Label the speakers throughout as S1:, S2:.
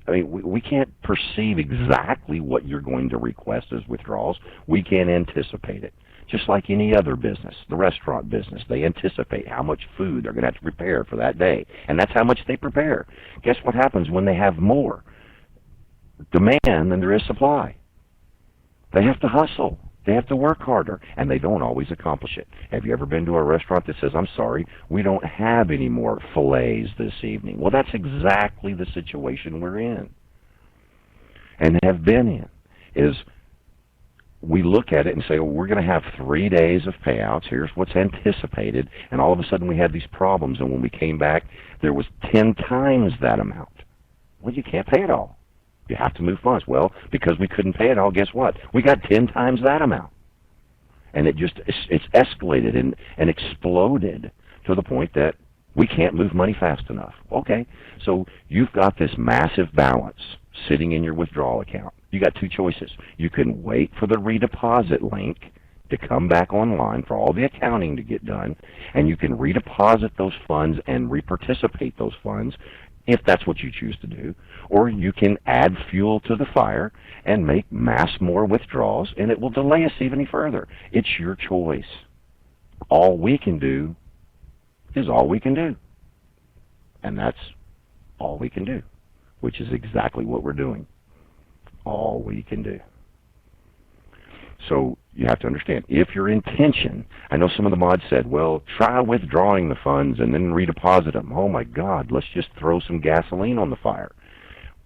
S1: I mean, we can't perceive exactly what you're going to request as withdrawals. We can anticipate it. Just like any other business, the restaurant business, they anticipate how much food they're going to have to prepare for that day. And that's how much they prepare. Guess what happens when they have more demand than there is supply? They have to hustle. They have to work harder, and they don't always accomplish it. Have you ever been to a restaurant that says, I'm sorry, we don't have any more fillets this evening? Well, that's exactly the situation we're in and have been in, is we look at it and say, well, we're going to have 3 days of payouts. Here's what's anticipated. And all of a sudden we had these problems. And when we came back, there was 10 times that amount. Well, you can't pay it all. You have to move funds. Well, because we couldn't pay it all, guess what? We got 10 times that amount. And it's escalated and exploded to the point that we can't move money fast enough. Okay, so you've got this massive balance sitting in your withdrawal account. You got two choices. You can wait for the redeposit link to come back online for all the accounting to get done, and you can redeposit those funds and reparticipate those funds if that's what you choose to do, or you can add fuel to the fire and make more withdrawals, and it will delay us even further. It's your choice. All we can do is all we can do, and that's all we can do, which is exactly what we're doing. All we can do. So you have to understand, if your intention, I know some of the mods said, well, try withdrawing the funds and then redeposit them. Oh my God, let's just throw some gasoline on the fire.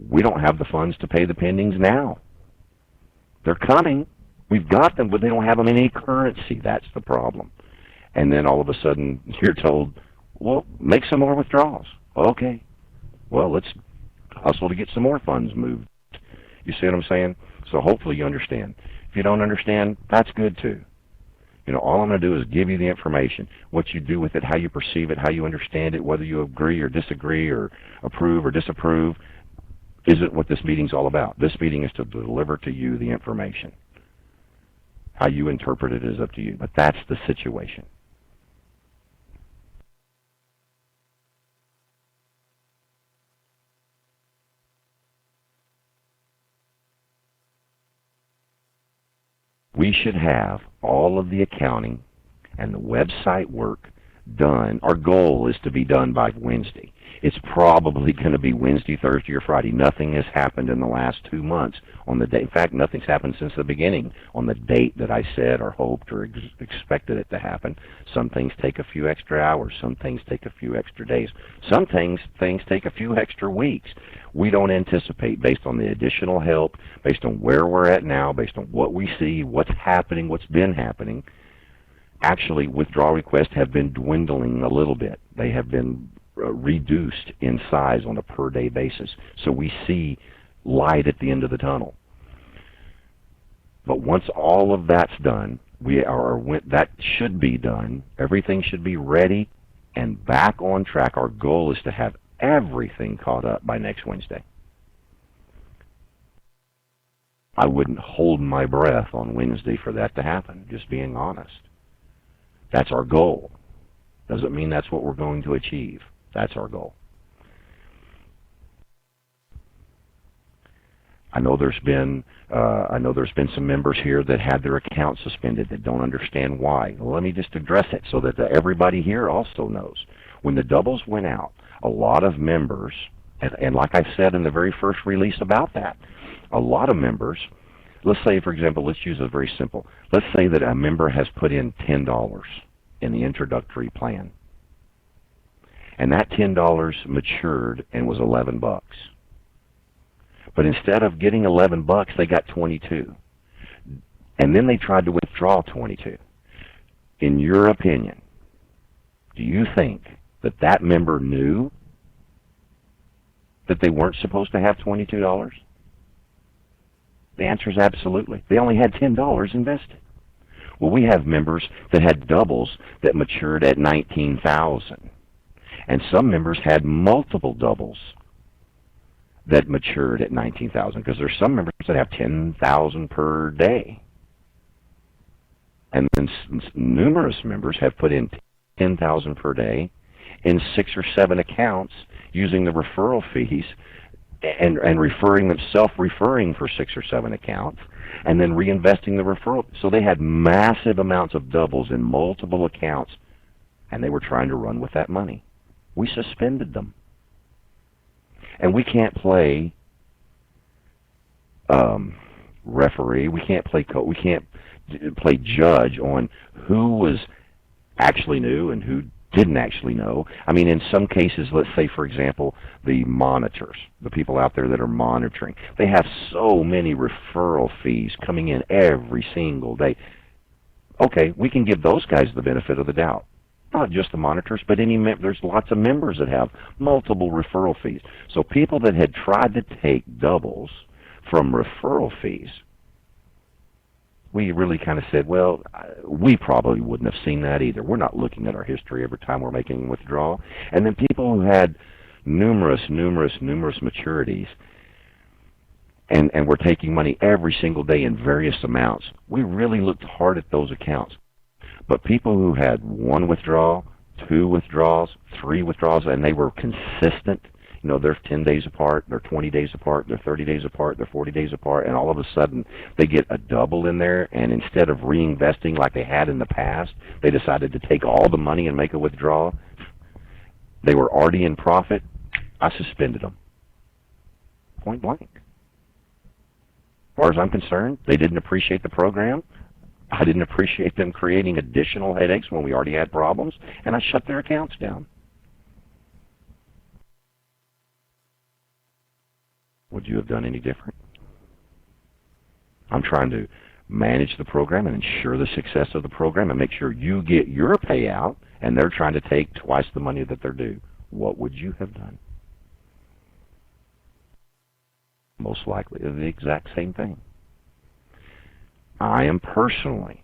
S1: We don't have the funds to pay the pendings now. They're coming. We've got them, but they don't have them in any currency. That's the problem. And then all of a sudden you're told, well, make some more withdrawals. Okay. Well, let's hustle to get some more funds moved. You see what I'm saying? So hopefully you understand. If you don't understand, that's good too. You know, all I'm going to do is give you the information. What you do with it, how you perceive it, how you understand it, whether you agree or disagree or approve or disapprove, isn't what this meeting's all about. This meeting is to deliver to you the information. How you interpret it is up to you, but that's the situation. We should have all of the accounting and the website work done. Our goal is to be done by Wednesday. It's probably going to be Wednesday, Thursday, or Friday. Nothing has happened in the last 2 months on the date. In fact, nothing's happened since the beginning on the date that I said or hoped or expected it to happen. Some things take a few extra hours. Some things take a few extra days. Some things take a few extra weeks. We don't anticipate, based on the additional help, based on where we're at now, based on what we see, what's happening, what's been happening. Actually, withdrawal requests have been dwindling a little bit. They have been reduced in size on a per-day basis. So we see light at the end of the tunnel. But once all of that's done, that should be done. Everything should be ready and back on track. Our goal is to have everything caught up by next Wednesday. I wouldn't hold my breath on Wednesday for that to happen, just being honest. That's our goal. Doesn't mean that's what we're going to achieve. That's our goal. I know there's been some members here that had their accounts suspended that don't understand why. Well, let me just address it so that everybody here also knows. When the doubles went out, a lot of members, and like I said in the very first release about that, a lot of members, let's say, for example, let's use a very simple. Let's say that a member has put in $10 in the introductory plan. And that $10 matured and was $11. But instead of getting $11, they got 22. And then they tried to withdraw 22. In your opinion, do you think that that member knew that they weren't supposed to have $22? The answer is absolutely. They only had $10 invested. Well, we have members that had doubles that matured at $19,000. And some members had multiple doubles that matured at $19,000, because there's some members that have $10,000 per day. And then numerous members have put in $10,000 per day in 6 or 7 accounts using the referral fees and referring them, self-referring for 6 or 7 accounts, and then reinvesting the referral. So they had massive amounts of doubles in multiple accounts, and they were trying to run with that money. We suspended them. And we can't play referee. We can't play judge on who was actually new and who didn't actually know. I mean, in some cases, let's say, for example, the monitors, the people out there that are monitoring, they have so many referral fees coming in every single day. Okay, we can give those guys the benefit of the doubt. Not just the monitors, but there's lots of members that have multiple referral fees. So people that had tried to take doubles from referral fees, we really kind of said, well, we probably wouldn't have seen that either. We're not looking at our history every time we're making a withdrawal. And then people who had numerous maturities and were taking money every single day in various amounts, we really looked hard at those accounts. But people who had 1 withdrawal, 2 withdrawals, 3 withdrawals, and they were consistent, you know, they're 10 days apart, they're 20 days apart, they're 30 days apart, they're 40 days apart, and all of a sudden they get a double in there, and instead of reinvesting like they had in the past, they decided to take all the money and make a withdrawal. They were already in profit. I suspended them. Point blank. As far as I'm concerned, they didn't appreciate the program. I didn't appreciate them creating additional headaches when we already had problems, and I shut their accounts down. Would you have done any different? I'm trying to manage the program and ensure the success of the program and make sure you get your payout, and they're trying to take twice the money that they're due. What would you have done? Most likely the exact same thing. I am personally,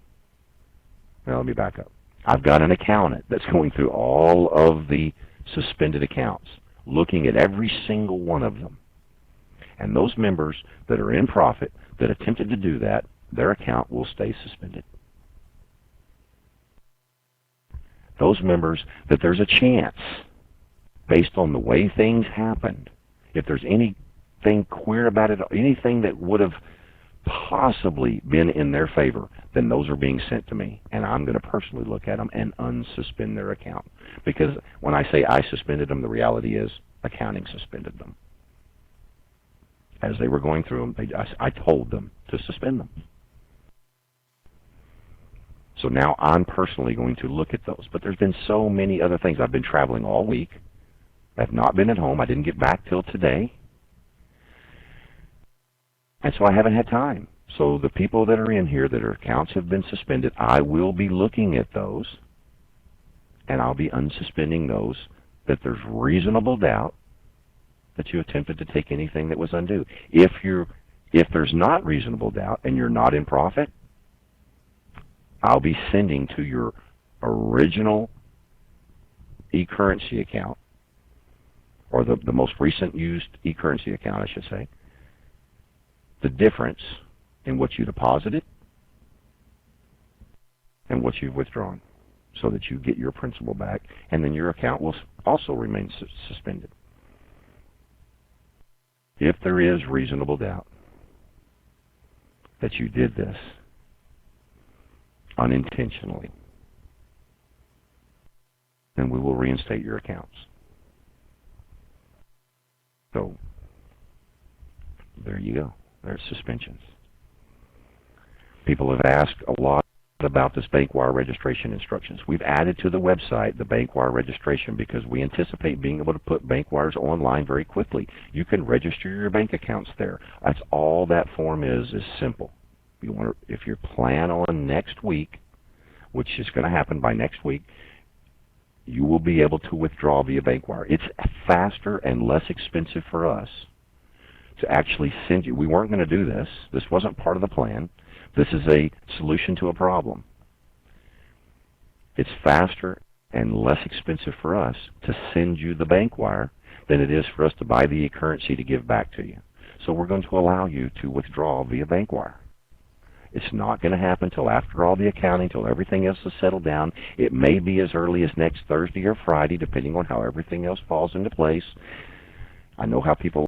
S1: well, let me back up. I've got an accountant that's going through all of the suspended accounts, looking at every single one of them. And those members that are in profit that attempted to do that, their account will stay suspended. Those members that there's a chance, based on the way things happened, if there's anything queer about it, anything that would have possibly been in their favor, then those are being sent to me, and I'm going to personally look at them and unsuspend their account. Because when I say I suspended them, the reality is accounting suspended them. As they were going through them, I told them to suspend them. So now I'm personally going to look at those. But there's been so many other things. I've been traveling all week. I've not been at home. I didn't get back till today. And so I haven't had time. So the people that are in here that their accounts have been suspended, I will be looking at those, and I'll be unsuspending those that there's reasonable doubt that you attempted to take anything that was undue. If there's not reasonable doubt and you're not in profit, I'll be sending to your original e-currency account, or the most recent used e-currency account, I should say, the difference in what you deposited and what you've withdrawn, so that you get your principal back, and then your account will also remain suspended. If there is reasonable doubt that you did this unintentionally, then we will reinstate your accounts. So there you go. There's suspensions. People have asked a lot about this bank wire registration instructions. We've added to the website the bank wire registration because we anticipate being able to put bank wires online very quickly. You can register your bank accounts there. That's all that form is simple. If you plan on next week, which is going to happen by next week, you will be able to withdraw via bank wire. It's faster and less expensive for us to actually send you. We weren't going to do this. This wasn't part of the plan. This is a solution to a problem. It's faster and less expensive for us to send you the bank wire than it is for us to buy the currency to give back to you. So we're going to allow you to withdraw via bank wire. It's not going to happen until after all the accounting, until everything else is settled down. It may be as early as next Thursday or Friday, depending on how everything else falls into place. I know how people